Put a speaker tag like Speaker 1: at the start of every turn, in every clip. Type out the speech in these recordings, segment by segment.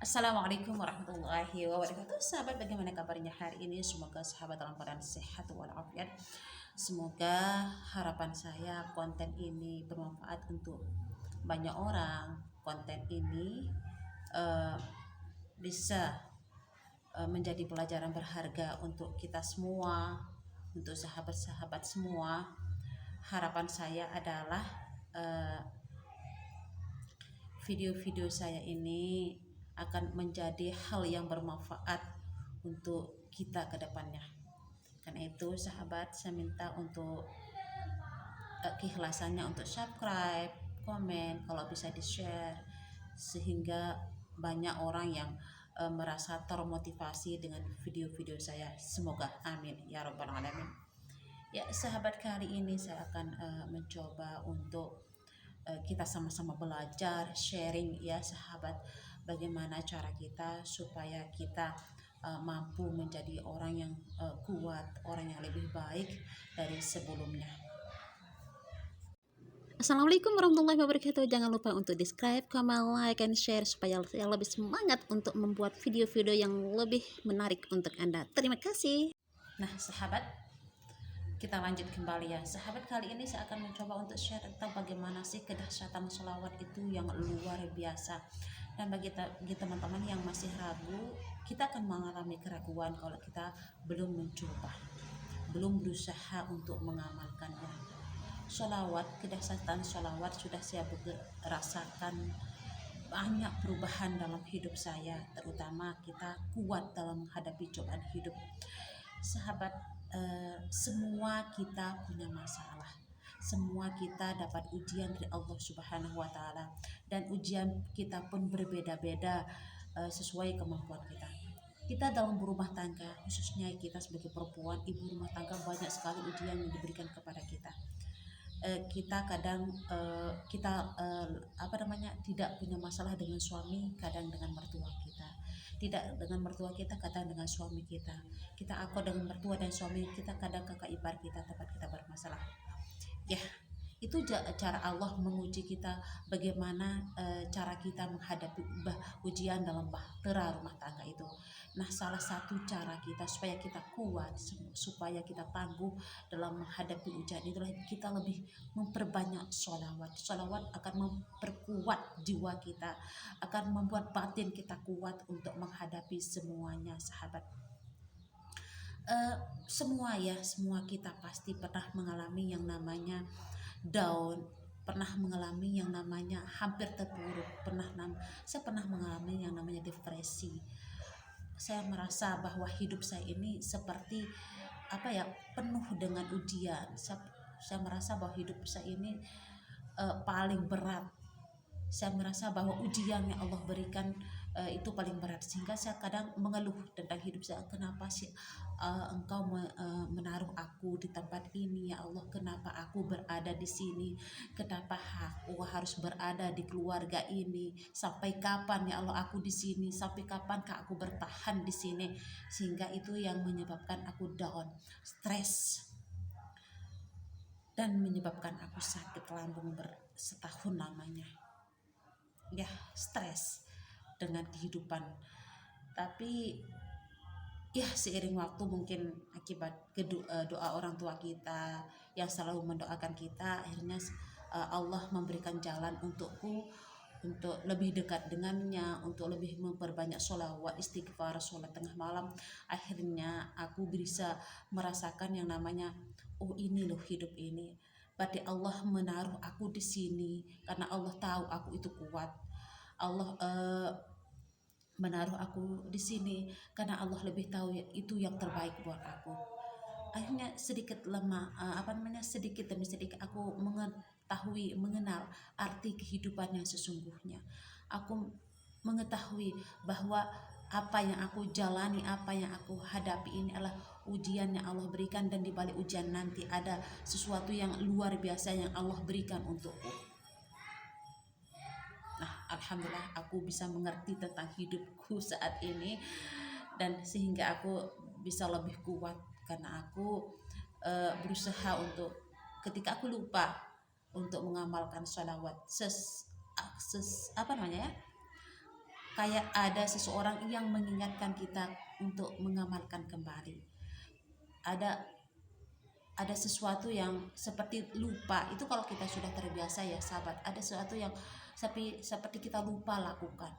Speaker 1: Assalamualaikum warahmatullahi wabarakatuh. Sahabat, bagaimana kabarnya hari ini? Semoga sahabat dalam keadaan sehat walafiat. Semoga harapan saya konten ini bermanfaat untuk banyak orang. Konten ini eh, bisa menjadi pelajaran berharga untuk kita semua, untuk sahabat-sahabat semua. Harapan saya adalah eh, video-video saya ini akan menjadi hal yang bermanfaat untuk kita ke depannya. Karena itu sahabat, saya minta untuk keikhlasannya untuk subscribe, komen, kalau bisa di-share sehingga banyak orang yang merasa termotivasi dengan video-video saya. Semoga amin ya rabbal alamin. Ya sahabat, kali ini saya akan mencoba untuk kita sama-sama belajar, sharing ya sahabat, bagaimana cara kita supaya kita mampu menjadi orang yang kuat, orang yang lebih baik dari sebelumnya. Assalamualaikum warahmatullahi wabarakatuh. Jangan lupa untuk di subscribe, comment, like, and share supaya saya lebih semangat untuk membuat video-video yang lebih menarik untuk Anda. Terima kasih. Nah sahabat, kita lanjut kembali ya sahabat. Kali ini saya akan mencoba untuk share tentang bagaimana sih kedahsyatan sholawat itu yang luar biasa. Dan bagi teman-teman yang masih ragu, kita akan mengalami keraguan kalau kita belum mencoba, belum berusaha untuk mengamalkannya. Sholawat, kedahsyatan sholawat sudah saya rasakan banyak perubahan dalam hidup saya, terutama kita kuat dalam menghadapi cobaan hidup. Sahabat, semua kita punya masalah, semua kita dapat ujian dari Allah Subhanahu wa Ta'ala, dan ujian kita pun berbeda-beda sesuai kemampuan kita. Kita dalam berumah tangga, khususnya kita sebagai perempuan, ibu rumah tangga, banyak sekali ujian yang diberikan kepada kita. Kita kadang tidak punya masalah dengan suami, kadang dengan mertua kita, tidak dengan mertua kita, kadang dengan suami kita, aku dengan mertua dan suami kita, kadang kakak ipar kita, tempat kita bermasalah ya. Itu cara Allah menguji kita, bagaimana cara kita menghadapi ujian dalam bahtera rumah tangga itu. Nah, salah satu cara kita supaya kita kuat, supaya kita tangguh dalam menghadapi ujian itulah kita lebih memperbanyak sholawat. Sholawat akan memperkuat jiwa kita, akan membuat batin kita kuat untuk menghadapi semuanya sahabat. Semua kita pasti pernah mengalami yang namanya down, pernah mengalami yang namanya hampir terpuruk, saya pernah mengalami yang namanya depresi. Saya merasa bahwa hidup saya ini seperti penuh dengan ujian. Saya merasa bahwa hidup saya ini paling berat. Saya merasa bahwa ujian yang Allah berikan itu paling berat, sehingga saya kadang mengeluh tentang hidup saya. Kenapa sih Engkau menaruh aku di tempat ini ya Allah? Kenapa aku berada di sini? Kenapa aku harus berada di keluarga ini? Sampai kapan ya Allah aku di sini? Sampai kapankah aku bertahan di sini? Sehingga itu yang menyebabkan aku down, stres, dan menyebabkan aku sakit lambung setahun lamanya. Ya, stres dengan kehidupan. Tapi ya seiring waktu, mungkin akibat doa orang tua kita yang selalu mendoakan kita, akhirnya Allah memberikan jalan untukku untuk lebih dekat dengannya, untuk lebih memperbanyak sholawat, istighfar, sholat tengah malam. Akhirnya aku bisa merasakan yang namanya, oh ini loh hidup ini. Berarti Allah menaruh aku di sini karena Allah tahu aku itu kuat. Allah menaruh aku di sini karena Allah lebih tahu itu yang terbaik buat aku. Akhirnya sedikit sedikit demi sedikit aku mengenal arti kehidupan yang sesungguhnya. Aku mengetahui bahwa apa yang aku jalani, apa yang aku hadapi ini adalah ujian yang Allah berikan, dan di balik ujian nanti ada sesuatu yang luar biasa yang Allah berikan untukku. Nah, alhamdulillah aku bisa mengerti tentang hidupku saat ini, dan sehingga aku bisa lebih kuat karena aku berusaha untuk, ketika aku lupa untuk mengamalkan sholawat kayak ada seseorang yang mengingatkan kita untuk mengamalkan kembali. Ada sesuatu yang seperti lupa, itu kalau kita sudah terbiasa ya sahabat, ada sesuatu yang seperti kita lupa lakukan.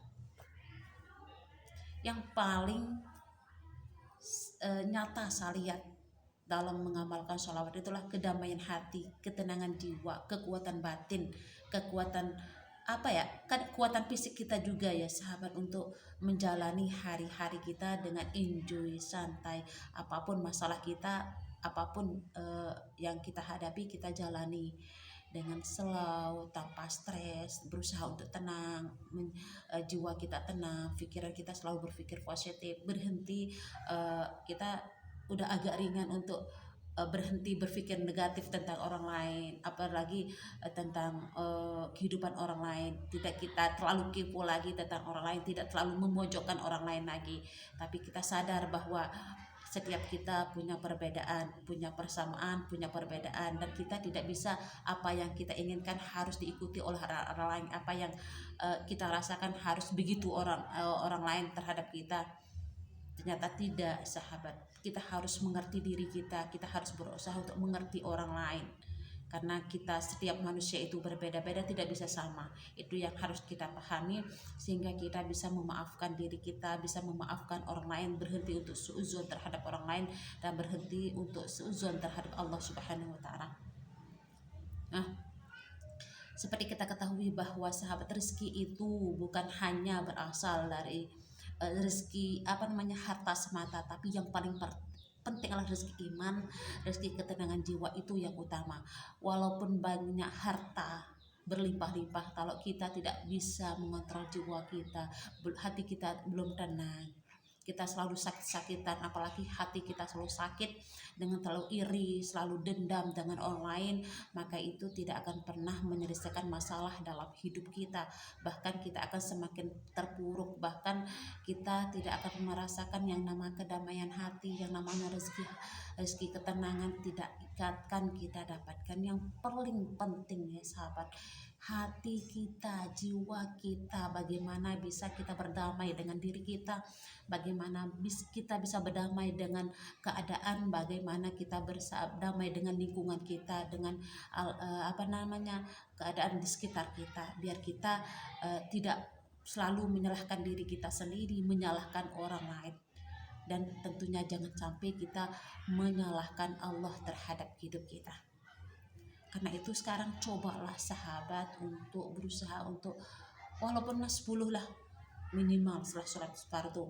Speaker 1: Yang paling nyata saya lihat dalam mengamalkan sholawat itulah kedamaian hati, ketenangan jiwa, kekuatan batin, kekuatan kekuatan fisik kita juga ya sahabat, untuk menjalani hari-hari kita dengan enjoy, santai, apapun masalah kita, apapun yang kita hadapi, kita jalani dengan slow, tanpa stres, berusaha untuk tenang, jiwa kita tenang, pikiran kita selalu berpikir positif, berhenti kita udah agak ringan untuk berhenti berpikir negatif tentang orang lain, apalagi tentang kehidupan orang lain. Tidak kita terlalu kepo lagi tentang orang lain, tidak terlalu memojokkan orang lain lagi, tapi kita sadar bahwa setiap kita punya perbedaan, punya persamaan, punya perbedaan, dan kita tidak bisa apa yang kita inginkan harus diikuti oleh orang lain, apa yang kita rasakan harus begitu orang lain terhadap kita. Ternyata tidak sahabat, kita harus mengerti diri kita harus berusaha untuk mengerti orang lain, karena kita setiap manusia itu berbeda-beda, tidak bisa sama. Itu yang harus kita pahami, sehingga kita bisa memaafkan diri kita, bisa memaafkan orang lain, berhenti untuk suudzon terhadap orang lain, dan berhenti untuk suudzon terhadap Allah Subhanahu wa Ta'ala. Nah, seperti kita ketahui bahwa sahabat, rezeki itu bukan hanya berasal dari rezeki harta semata, tapi yang paling penting adalah rezeki iman, rezeki ketenangan jiwa, itu yang utama. Walaupun banyak harta berlimpah-limpah, kalau kita tidak bisa mengontrol jiwa kita, hati kita belum tenang, kita selalu sakit-sakitan, apalagi hati kita selalu sakit dengan terlalu iri, selalu dendam dengan orang lain, maka itu tidak akan pernah menyelesaikan masalah dalam hidup kita. Bahkan kita akan semakin terpuruk, bahkan kita tidak akan merasakan yang namanya kedamaian hati, yang namanya rezeki ketenangan, tidak akan kita dapatkan. Yang paling penting ya sahabat, hati kita, jiwa kita, bagaimana bisa kita berdamai dengan diri kita, bagaimana kita bisa berdamai dengan keadaan, bagaimana kita berdamai dengan lingkungan kita, dengan keadaan di sekitar kita, biar kita tidak selalu menyalahkan diri kita sendiri, menyalahkan orang lain, dan tentunya jangan sampai kita menyalahkan Allah terhadap hidup kita. Karena itu sekarang cobalah sahabat untuk berusaha untuk walaupun 10 lah minimal setelah sholat fardu,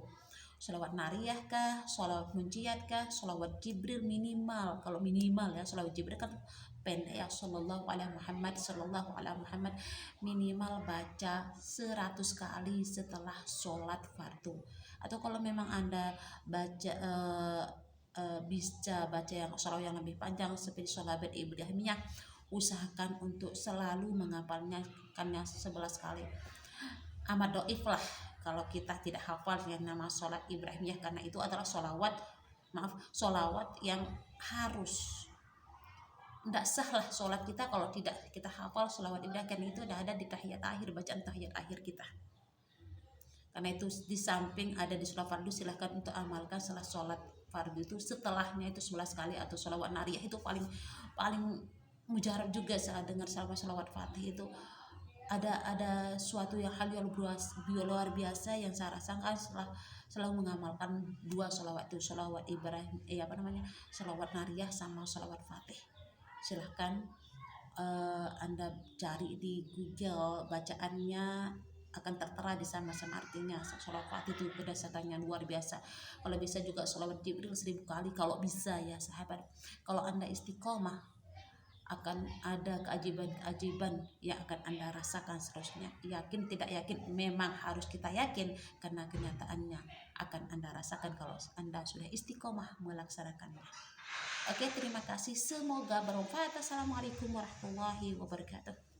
Speaker 1: sholawat nariyah kah, sholawat munciyat kah, sholawat Jibril minimal. Kalau minimal ya, sholawat Jibril kan pendek ya, sallallahu alaihi Muhammad, minimal baca 100 kali setelah sholat fardu. Atau kalau memang Anda baca bisa baca yang sholawat yang lebih panjang seperti sholawat Ibrahimiyah, usahakan untuk selalu menghafalnya 11 kali. Amat doif lah kalau kita tidak hafal yang nama sholat Ibrahimiyah, karena itu adalah sholawat yang harus, tidak sah lah sholat kita kalau tidak kita hafal sholawat Ibrahim, karena itu ada di tahiyat akhir, bacaan tahiyat akhir kita. Karena itu di samping ada di sholat fardu, silahkan untuk amalkan setelah sholat fardu itu, setelahnya itu 11 kali, atau sholawat nariyah itu paling mujarab juga. Saat dengar sholawat fatih itu ada suatu hal yang luar biasa yang saya rasakan setelah selalu mengamalkan 2 sholawat itu, sholawat Ibrahim sholawat nariyah sama sholawat fatih. Silahkan Anda cari di Google, bacaannya akan tertera di sama-sama artinya. Sholawat fatih itu berdasarkannya luar biasa. Kalau bisa juga sholawat Jibril 1000 kali kalau bisa ya sahabat. Kalau Anda istiqomah, akan ada keajaiban yang akan Anda rasakan seterusnya. Yakin tidak yakin, memang harus kita yakin, karena kenyataannya akan Anda rasakan kalau Anda sudah istiqomah melaksanakannya. Oke, terima kasih, semoga bermanfaat. Assalamualaikum warahmatullahi wabarakatuh.